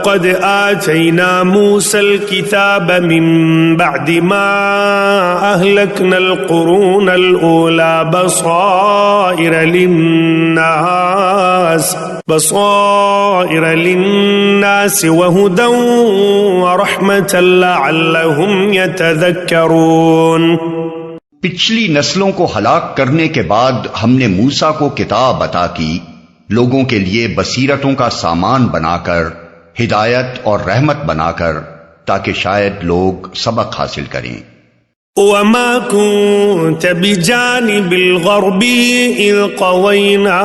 قد آتينا موسى الكتاب من بعد ما أهلكنا القرون الأولى بصائر للناس وهدى ورحمة لعلهم يتذكرون۔ پچھلی نسلوں کو ہلاک کرنے کے بعد ہم نے موسیٰ کو کتاب عطا کی، لوگوں کے لیے بصیرتوں کا سامان بنا کر، ہدایت اور رحمت بنا کر، تاکہ شاید لوگ سبق حاصل کریں۔ وما كنت بجانب الغرب إذ قضينا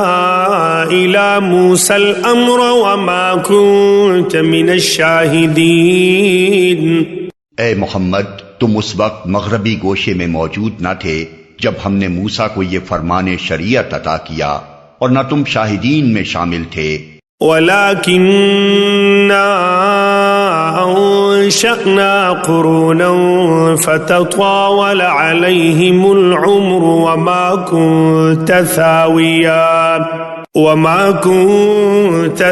إلى موسى الأمر وما كنت من الشاهدين۔ اے محمد، تم اس وقت مغربی گوشے میں موجود نہ تھے جب ہم نے موسیٰ کو یہ فرمان شریعت عطا کیا، اور نہ تم شاہدین میں شامل تھے۔ وَلَكِنَّا أَنشَأْنَا قُرُونًا فَتَطَاوَلَ عَلَيْهِمُ الْعُمُرُ وَمَا كُنتَ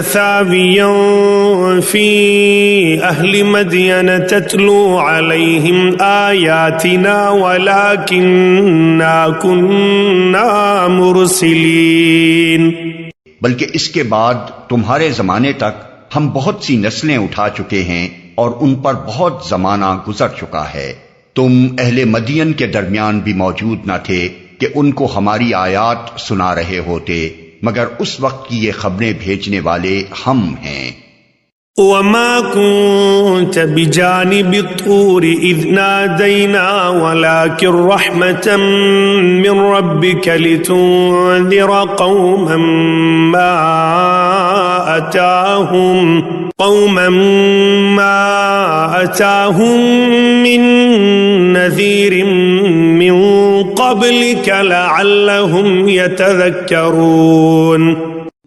ثَاوِيًا فِي أَهْلِ مَدْيَنَ تَتْلُو عَلَيْهِمْ آيَاتِنَا وَلَكِنَّا كُنَّا مُرْسِلِينَ۔ بلکہ اس کے بعد تمہارے زمانے تک ہم بہت سی نسلیں اٹھا چکے ہیں اور ان پر بہت زمانہ گزر چکا ہے۔ تم اہل مدین کے درمیان بھی موجود نہ تھے کہ ان کو ہماری آیات سنا رہے ہوتے، مگر اس وقت کی یہ خبریں بھیجنے والے ہم ہیں۔ وما كنت بجانب الطور إذ نادينا ولكن رحمة من ربك لتنذر قوما ما أتاهم من نذير من قبلك لعلهم يتذكرون۔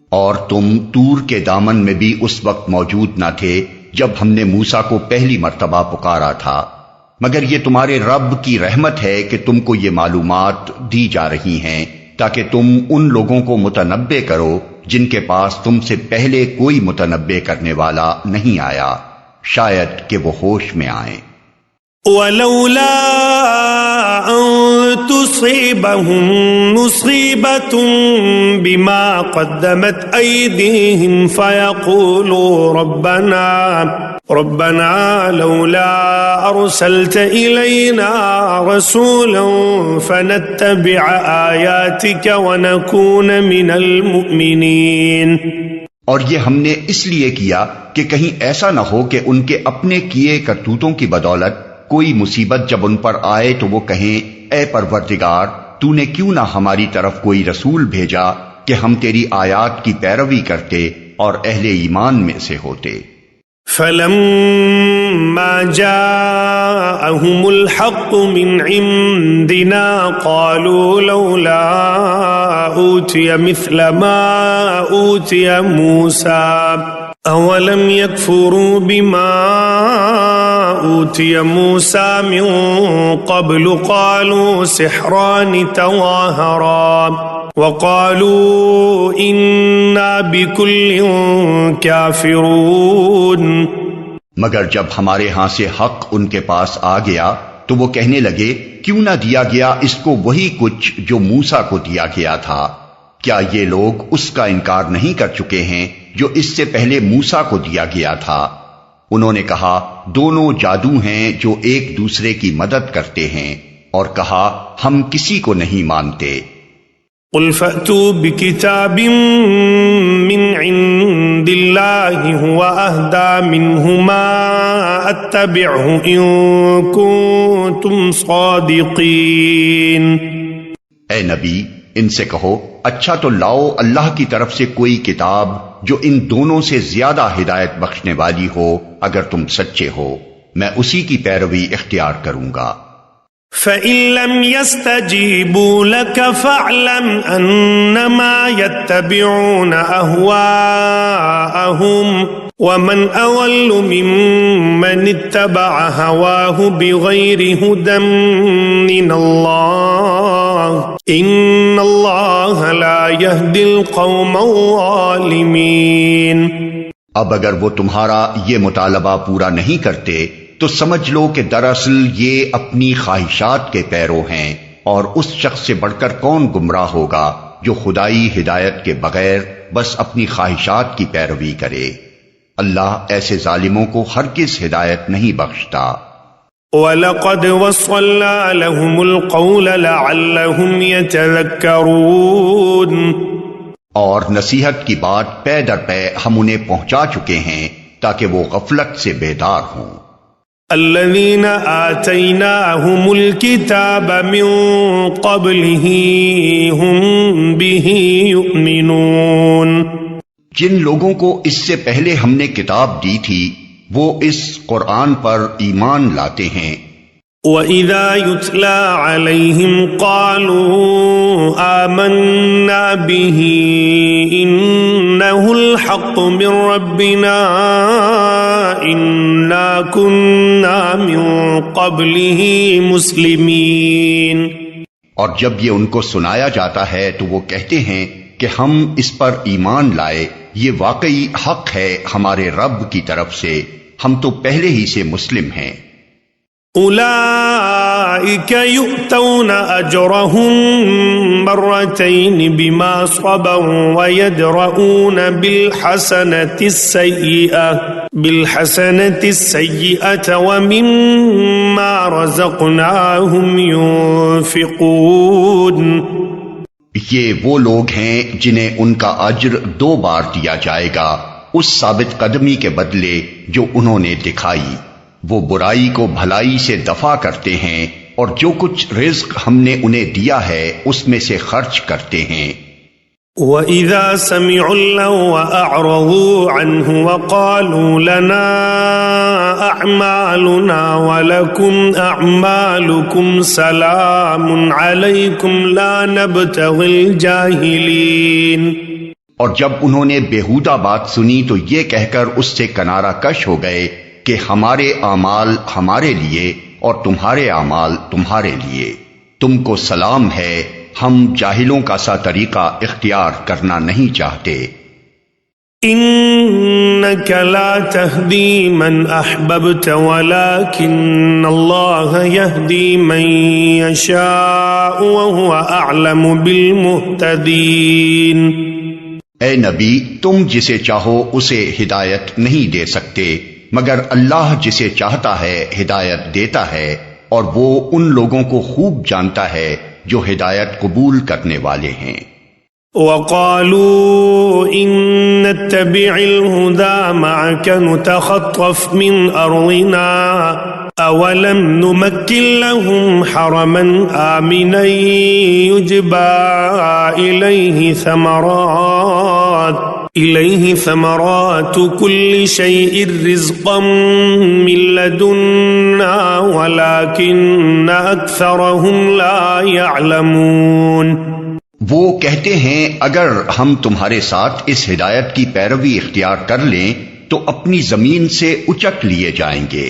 اور تم طور کے دامن میں بھی اس وقت موجود نہ تھے جب ہم نے موسیٰ کو پہلی مرتبہ پکارا تھا، مگر یہ تمہارے رب کی رحمت ہے کہ تم کو یہ معلومات دی جا رہی ہیں تاکہ تم ان لوگوں کو متنبع کرو جن کے پاس تم سے پہلے کوئی متنبع کرنے والا نہیں آیا، شاید کہ وہ ہوش میں آئیں۔ ولولا أن تصيبهم مصيبة بما قدمت أيديهم فيقولوا ربنا لولا أرسلت إلينا رسولا فنتبع آياتك ونكون من المؤمنين۔ اور یہ ہم نے اس لیے کیا کہ کہیں ایسا نہ ہو کہ ان کے اپنے کیے کرتوتوں کی بدولت کوئی مصیبت جب ان پر آئے تو وہ کہیں، اے پروردگار، تو نے کیوں نہ ہماری طرف کوئی رسول بھیجا کہ ہم تیری آیات کی پیروی کرتے اور اہل ایمان میں سے ہوتے۔ فلما جاءهم الحق من عندنا قالوا لولا أوتي مثل ما أوتي موسى أولم يكفروا بما أوتي موسى من قبل قالوا سحران تظاهرا وقالوا إنا بكل كافرون۔ مگر جب ہمارے ہاں سے حق ان کے پاس آ گیا تو وہ کہنے لگے، کیوں نہ دیا گیا اس کو وہی کچھ جو موسیٰ کو دیا گیا تھا؟ کیا یہ لوگ اس کا انکار نہیں کر چکے ہیں جو اس سے پہلے موسیٰ کو دیا گیا تھا؟ انہوں نے کہا، دونوں جادو ہیں جو ایک دوسرے کی مدد کرتے ہیں، اور کہا ہم کسی کو نہیں مانتے۔ قل فأتوا بكتاب من عند الله هو أهدى منهما أتبعه إن كنتم صادقين۔ اے نبی، ان سے کہو، اچھا تو لاؤ اللہ کی طرف سے کوئی کتاب جو ان دونوں سے زیادہ ہدایت بخشنے والی ہو، اگر تم سچے ہو، میں اسی کی پیروی اختیار کروں گا۔ فَإِن لَّمْ يَسْتَجِيبُوا لَكَ فَاعْلَمْ أَنَّمَا يَتَّبِعُونَ أَهْوَاءَهُمْ وَمَنْ أَضَلُّ مِمَّنِ اتَّبَعَ هَوَاهُ بِغَيْرِ هُدًى مِّنَ اللَّهِ إِنَّ اللَّهَ لَا يَهْدِي الْقَوْمَ الظَّالِمِينَ۔ اب اگر وہ تمہارا یہ مطالبہ پورا نہیں کرتے تو سمجھ لو کہ دراصل یہ اپنی خواہشات کے پیرو ہیں، اور اس شخص سے بڑھ کر کون گمراہ ہوگا جو خدائی ہدایت کے بغیر بس اپنی خواہشات کی پیروی کرے۔ اللہ ایسے ظالموں کو ہرگز ہدایت نہیں بخشتا۔ وَلَقَدْ وَصَّلْنَا لَهُمُ الْقَوْلَ لَعَلَّهُمْ يَتَذَكَّرُونَ، اور نصیحت کی بات پے در پے ہم انہیں پہنچا چکے ہیں تاکہ وہ غفلت سے بیدار ہوں۔ الَّذِينَ آتَيْنَاهُمُ الْكِتَابَ مِنْ قَبْلِهِ هُمْ بِهِ يُؤْمِنُونَ، جن لوگوں کو اس سے پہلے ہم نے کتاب دی تھی وہ اس قرآن پر ایمان لاتے ہیں۔ وَإِذَا يُتْلَى عَلَيْهِمْ قَالُوا آمَنَّا بِهِ إِنَّهُ الْحَقُّ مِنْ رَبِّنَا إِنَّا كُنَّا مِنْ قَبْلِهِ مُسْلِمِينَ، اور جب یہ ان کو سنایا جاتا ہے تو وہ کہتے ہیں کہ ہم اس پر ایمان لائے، یہ واقعی حق ہے ہمارے رب کی طرف سے، ہم تو پہلے ہی سے مسلم ہیں۔ اولئک یؤتون اجرهم مرتین بما صبروا ویدرؤون بالحسنة السیئة ومما رزقناهم ينفقون، یہ وہ لوگ ہیں جنہیں ان کا اجر 2 بار دیا جائے گا اس ثابت قدمی کے بدلے جو انہوں نے دکھائی، وہ برائی کو بھلائی سے دفع کرتے ہیں اور جو کچھ رزق ہم نے انہیں دیا ہے اس میں سے خرچ کرتے ہیں۔ وَإِذَا سَمِعُوا اللَّغْوَ أَعْرَضُوا عَنْهُ وَقَالُوا لَنَا أَعْمَالُنَا وَلَكُمْ أَعْمَالُكُمْ سَلَامٌ عَلَيْكُمْ لَا نَبْتَغِي الْجَاهِلِينَ، اور جب انہوں نے بیہودہ بات سنی تو یہ کہہ کر اس سے کنارہ کش ہو گئے کہ ہمارے اعمال ہمارے لیے اور تمہارے اعمال تمہارے لیے، تم کو سلام ہے، ہم جاہلوں کا سا طریقہ اختیار کرنا نہیں چاہتے۔ انک لا تہدی من احببت ولکن اللہ یہدی من یشاء وہو اعلم بالمہتدین، اے نبی تم جسے چاہو اسے ہدایت نہیں دے سکتے مگر اللہ جسے چاہتا ہے ہدایت دیتا ہے، اور وہ ان لوگوں کو خوب جانتا ہے جو ہدایت قبول کرنے والے ہیں۔ وَقَالُوا إِن نَّتَّبِعِ الْهُدَى مَعَكَ نُتَخَطَّفْ مِنْ أَرْضِنَا أَوَلَمْ نُمَكِّنْ لَهُمْ حَرَمًا آمِنًا يُجْبَى إِلَيْهِ ثَمَرَاتُ كُلِّ شَيْءٍ رِزْقًا مِّن لَّدُنَّا وَلَكِنَّ أَكْثَرَهُمْ لَا يَعْلَمُونَ، وہ کہتے ہیں اگر ہم تمہارے ساتھ اس ہدایت کی پیروی اختیار کر لیں تو اپنی زمین سے اچک لیے جائیں گے۔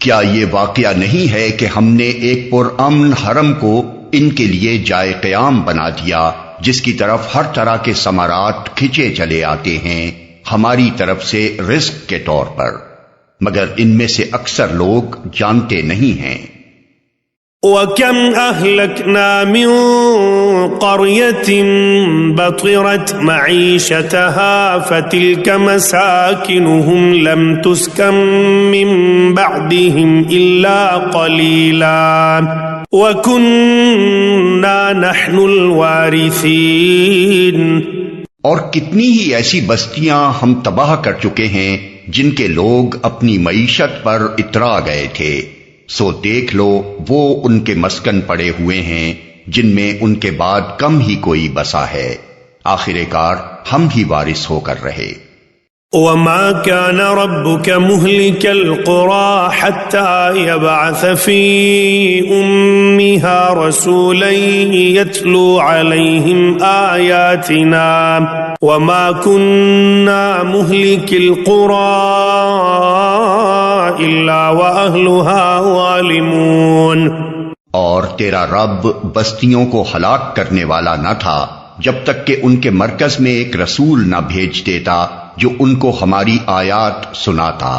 کیا یہ واقعہ نہیں ہے کہ ہم نے ایک پرامن حرم کو ان کے لیے جائے قیام بنا دیا جس کی طرف ہر طرح کے ثمرات کھچے چلے آتے ہیں ہماری طرف سے رزق کے طور پر، مگر ان میں سے اکثر لوگ جانتے نہیں ہیں۔ وَكَمْ أَهْلَكْنَا مِنْ قَرْيَةٍ بَطِرَتْ مَعِيشَتَهَا فَتِلْكَ مَسَاكِنُهُمْ لَمْ تُسْكَنْ مِنْ بَعْدِهِمْ إِلَّا قَلِيلًا وَكُنَّا نَحْنُ الْوَارِثِينَ، اور کتنی ہی ایسی بستیاں ہم تباہ کر چکے ہیں جن کے لوگ اپنی معیشت پر اترا گئے تھے، سو دیکھ لو وہ ان کے مسکن پڑے ہوئے ہیں جن میں ان کے بعد کم ہی کوئی بسا ہے، آخر کار ہم ہی وارث ہو کر رہے۔ وَمَا كَانَ رَبُّكَ مُهْلِكَ الْقُرَى حَتَّى يَبْعَثَ فِي أُمِّهَا رَسُولًا يَتْلُو عَلَيْهِمْ آيَاتِنَا وَمَا كُنَّا مُهْلِكِ الْقُرَى إِلَّا وَأَهْلُهَا ظَالِمُونَ، اور تیرا رب بستیوں کو ہلاک کرنے والا نہ تھا جب تک کہ ان کے مرکز میں ایک رسول نہ بھیج دیتا جو ان کو ہماری آیات سناتا،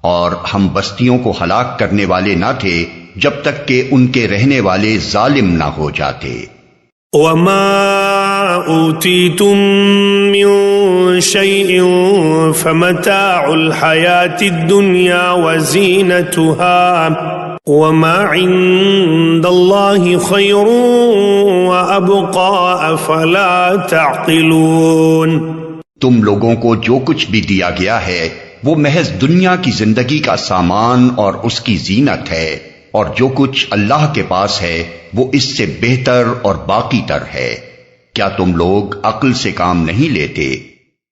اور ہم بستیوں کو ہلاک کرنے والے نہ تھے جب تک کہ ان کے رہنے والے ظالم نہ ہو جاتے۔ وما أوتيتم من شيء فمتاع الحياة الدنيا وزينتها وما عند الله خير وأبقى أفلا تعقلون۔ تم لوگوں کو جو کچھ بھی دیا گیا ہے وہ محض دنیا کی زندگی کا سامان اور اس کی زینت ہے، اور جو کچھ اللہ کے پاس ہے وہ اس سے بہتر اور باقی تر ہے۔ کیا تم لوگ عقل سے کام نہیں لیتے؟